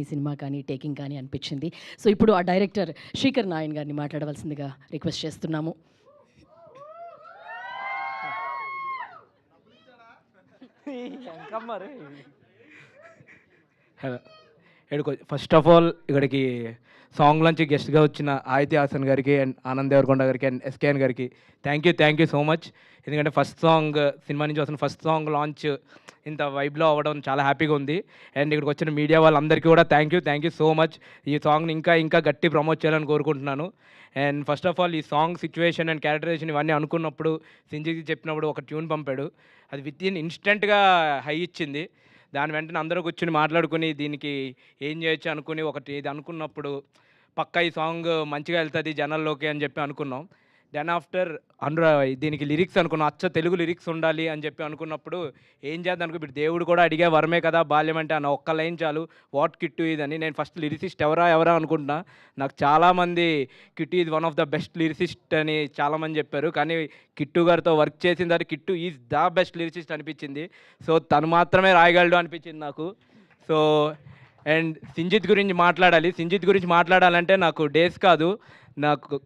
ఈ సినిమా కానీ టేకింగ్ కానీ అనిపించింది. సో ఇప్పుడు ఆ డైరెక్టర్ శ్రీకర్ నాయన్ గారిని మాట్లాడవలసిందిగా రిక్వెస్ట్ చేస్తున్నాము. ఫస్ట్ ఆఫ్ ఆల్ ఇక్కడికి సాంగ్ నుంచి గెస్ట్గా వచ్చిన ఆయితి హాసన్ గారికి అండ్ ఆనంద్ దేవరకొండ గారికి అండ్ ఎస్కేఎన్ గారికి థ్యాంక్ యూ సో మచ్. ఎందుకంటే ఫస్ట్ సాంగ్ సినిమా నుంచి వస్తున్న ఫస్ట్ సాంగ్ లాంచ్ ఇంత వైబ్లో అవ్వడం చాలా హ్యాపీగా ఉంది. అండ్ ఇక్కడికి వచ్చిన మీడియా వాళ్ళందరికీ కూడా థ్యాంక్ యూ సో మచ్. ఈ సాంగ్ని ఇంకా గట్టి ప్రమోట్ చేయాలని కోరుకుంటున్నాను. అండ్ ఫస్ట్ ఆఫ్ ఆల్ ఈ సాంగ్ సిచ్యువేషన్ అండ్ క్యారెక్టరైజేషన్ ఇవన్నీ అనుకున్నప్పుడు సింజికి చెప్పినప్పుడు ఒక ట్యూన్ పంపాడు. అది విత్ ఇన్ ఇన్స్టెంట్గా హై ఇచ్చింది. దాని వెంటనే అందరూ కూర్చుని మాట్లాడుకుని దీనికి ఏం చేయొచ్చు అనుకుని ఒకటి ఇది అనుకున్నప్పుడు పక్కా ఈ సాంగ్ మంచిగా వెళ్తుంది జనాల్లోకి అని చెప్పి అనుకున్నాం. దెన్ ఆఫ్టర్ దీనికి లిరిక్స్ అనుకున్నాం, అచ్చ తెలుగు లిరిక్స్ ఉండాలి అని చెప్పి అనుకున్నప్పుడు ఏం చేద్దాం అనుకో, ఇప్పుడు దేవుడు కూడా అడిగే వరమే కదా బాల్యం అంటే అన్న ఒక్క లైన్ చాలు, వాట్ కిట్టు ఇదని. నేను ఫస్ట్ లిరిసిస్ట్ ఎవరా అనుకుంటున్నా. నాకు చాలామంది Kittu is one of the best lyricist అని చాలామంది చెప్పారు. కానీ కిట్టు గారితో వర్క్ చేసిన తర్వాత Kittu is the best lyricist అనిపించింది. సో తను మాత్రమే రాయగలడు అనిపించింది నాకు. సో అండ్ సింజిత్ గురించి మాట్లాడాలంటే నాకు డేస్ కాదు, నాకు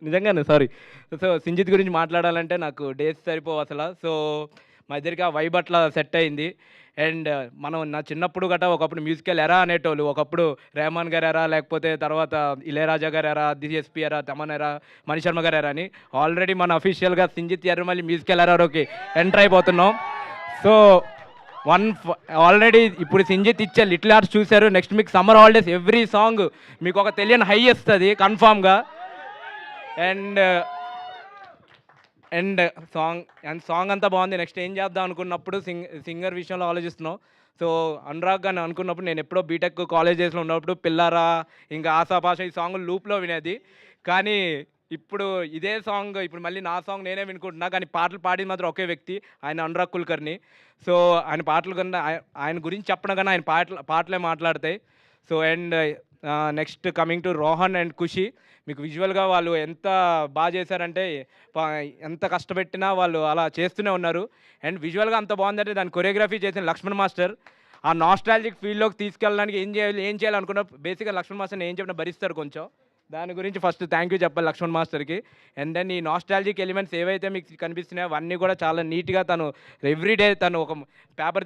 నిజంగానే సారీ. సో సింజిత్ గురించి మాట్లాడాలంటే నాకు డేస్ సరిపోవు అసలు. సో మా ఇద్దరికి ఆ వైబ్ అట్లా సెట్ అయింది. అండ్ మనం నా చిన్నప్పుడు గట్రా ఒకప్పుడు మ్యూజికల్ ఎరా అనేటోళ్ళు, ఒకప్పుడు రెహమాన్ గారు ఎరా, లేకపోతే తర్వాత ఇళయరాజా గారు ఎరా, డిఎస్పీ ఎరా, తమన్ ఎరా, మణి శర్మ గారు ఎరా అని. ఆల్రెడీ మన అఫీషియల్గా సింజిత్ ఎర్రమల్లి మ్యూజికల్ ఎరాలోకి ఎంటర్ అయిపోతున్నాం. సో ఆల్రెడీ ఇప్పుడు సింజిత్ ఇచ్చే లిటిల్ ఆర్ట్స్ చూశారు. నెక్స్ట్ మీకు సమ్మర్ హాలిడేస్ ఎవ్రీ సాంగ్ మీకు ఒక తెలియని హై ఇస్తుంది కన్ఫామ్గా. అండ్ సాంగ్ అంతా బాగుంది. నెక్స్ట్ ఏం చేద్దాం అనుకున్నప్పుడు సింగర్ విషయంలో ఆలోచిస్తున్నాం. సో అనురాగ్ అని అనుకున్నప్పుడు నేను ఎప్పుడో బీటెక్ కాలేజ్ డేస్లో ఉన్నప్పుడు పిల్లారా, ఇంకా ఆశాపాష ఈ సాంగ్ లూప్లో వినేది. కానీ ఇప్పుడు ఇదే సాంగ్ ఇప్పుడు మళ్ళీ నా సాంగ్ నేనే వినుకుంటున్నా. కానీ పాటలు పాడేది మాత్రం ఒకే వ్యక్తి, ఆయన అనురాగ్ కుల్కర్ని. సో ఆయన పాటలు కన్నా ఆయన గురించి చెప్పడం కన్నా ఆయన పాటలే మాట్లాడతాయి. So and next coming to Rohan and Khushi, మీకు విజువల్గా వాళ్ళు ఎంత బాగా చేశారంటే ఎంత కష్టపెట్టినా వాళ్ళు అలా చేస్తూనే ఉన్నారు. అండ్ విజువల్గా అంత బాగుందంటే దాని కొరియోగ్రఫీ చేసిన లక్ష్మణ్ మాస్టర్ ఆ నాస్టాలజిక్ ఫీల్డ్లోకి తీసుకెళ్ళడానికి ఏం చేయాలనుకున్నా బేసిక్గా లక్ష్మణ్ మాస్టర్ని ఏం చెప్పినా భరిస్తారు కొంచెం. దాని గురించి ఫస్ట్ థ్యాంక్ యూ చెప్పాలి లక్ష్మణ్ మాస్టర్కి. అండ్ దెన్ ఈ నాస్టాలజిక్ ఎలిమెంట్స్ ఏవైతే మీకు కనిపిస్తున్నాయో అవన్నీ కూడా చాలా నీట్గా తను ఎవ్రీడే తను ఒక పేపర్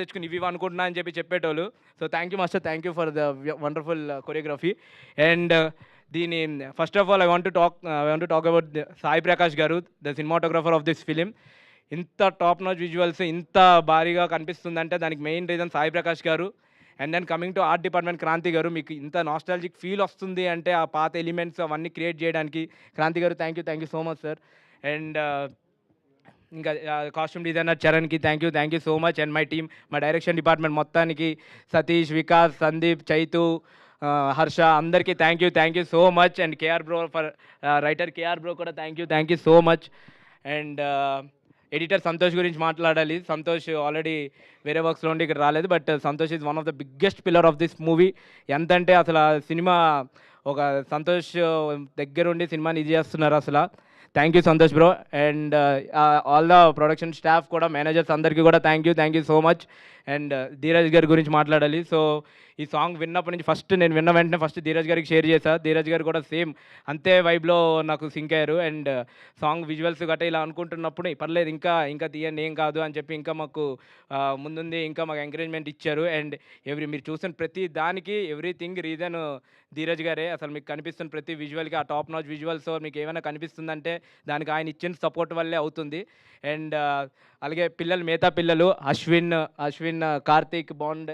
తెచ్చుకుని ఇవి అనుకుంటున్నా అని చెప్పేటోళ్ళు. So thank you master, thank you for the wonderful choreography. And దీని first of all I want to talk about Sai Prakash garu, the cinematographer of this film. ఇంత టాప్ నాచ్ విజువల్స్ ఇంత భారీగా కనిపిస్తుందంటే దానికి main reason Sai Prakash garu. And then coming to art department Kranthi garu, మీకు ఇంత nostalgic feel వస్తుంది అంటే ఆ పాత ఎలిమెంట్స్ అవన్నీ క్రియేట్ చేయడానికి Kranthi garu thank you so much sir. And ఇంకా కాస్ట్యూమ్ డిజైనర్ చరణ్కి thank you so much. And my team, మా డైరెక్షన్ డిపార్ట్మెంట్ మొత్తానికి సతీష్, వికాస్, సందీప్, చైతు, హర్ష అందరికీ thank you so much. And KR bro for writer KR bro కూడా thank you so much. And editor Santosh గురించి మాట్లాడాలి. Santosh already వేరే వర్క్స్లో ఉండి ఇక్కడ రాలేదు, but Santosh is one of the biggest pillar of this movie. ఎంతంటే అసలు సినిమా ఒక సంతోష్ దగ్గరుండి సినిమాని ఇది చేస్తున్నారు అసలు. Thank you Santosh bro. And all the production staff కూడా, మేనేజర్స్ అందరికీ కూడా thank you so much. And Dheeraj గారి గురించి మాట్లాడాలి. సో ఈ సాంగ్ విన్నప్పటి నుంచి నేను విన్న వెంటనే ఫస్ట్ ధీరజ్ గారికి షేర్ చేశా. ధీరజ్ గారు కూడా సేమ్ అంతే వైబ్లో నాకు సింక్ అయ్యారు. అండ్ సాంగ్ విజువల్స్ గట్రా ఇలా అనుకుంటున్నప్పుడు పర్లేదు ఇంకా తీయండి ఏం కాదు అని చెప్పి ఇంకా మాకు ముందుంది ఇంకా మాకు ఎంకరేజ్మెంట్ ఇచ్చారు. అండ్ మీరు చూసిన ప్రతి దానికి ఎవ్రీథింగ్ రీజన్ ధీరజ్ గారే. అసలు మీకు కనిపిస్తున్న ప్రతి విజువల్కి ఆ టాప్ నాచ్ విజువల్స్ మీకు ఏమైనా కనిపిస్తుందంటే దానికి ఆయన ఇచ్చిన సపోర్ట్ వల్లే అవుతుంది. అండ్ అలాగే మిగతా పిల్లలు అశ్విన్, కార్తీక్, బాండ్,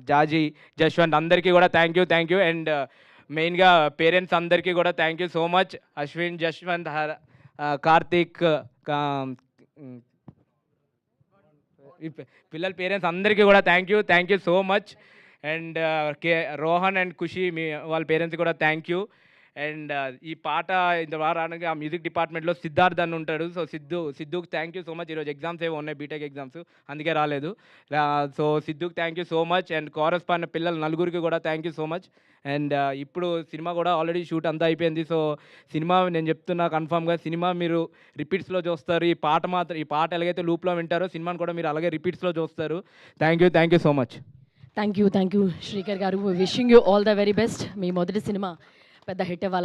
జాజీ, జశ్వంత్ అందరికీ కూడా థ్యాంక్ యూ. అండ్ మెయిన్గా పేరెంట్స్ అందరికీ కూడా thank you so much. Ashwin, Jashwanth, Karthik, పిల్లల పేరెంట్స్ అందరికీ కూడా thank you so much. And Rohan and Khushi వాళ్ళ పేరెంట్స్ కూడా థ్యాంక్ యూ. అండ్ ఈ పాట ఇంత వారానికి ఆ మ్యూజిక్ డిపార్ట్మెంట్లో సిద్ధార్థ్ అని ఉంటాడు. సో సిద్ధుకి థ్యాంక్ యూ సో మచ్. ఈరోజు ఎగ్జామ్స్ ఏవో ఉన్నాయి, బీటెక్ ఎగ్జామ్స్, అందుకే రాలేదు. సో సిద్ధుకి thank you so much. And chorus పాడిన పిల్లలు నలుగురికి కూడా thank you so much. And ఇప్పుడు సినిమా కూడా ఆల్రెడీ షూట్ అంతా అయిపోయింది. సో సినిమా నేను చెప్తున్నా కన్ఫామ్గా సినిమా మీరు రిపీట్స్లో చూస్తారు. ఈ పాట ఎలాగైతే లూప్లో వింటారో సినిమాని కూడా మీరు అలాగే రిపీట్స్లో చూస్తారు. Thank you so much. Thank you Srikar garu. Wishing you all the very best. మీ మొదటి సినిమా పెద్ద హిట్ అవ్వాలని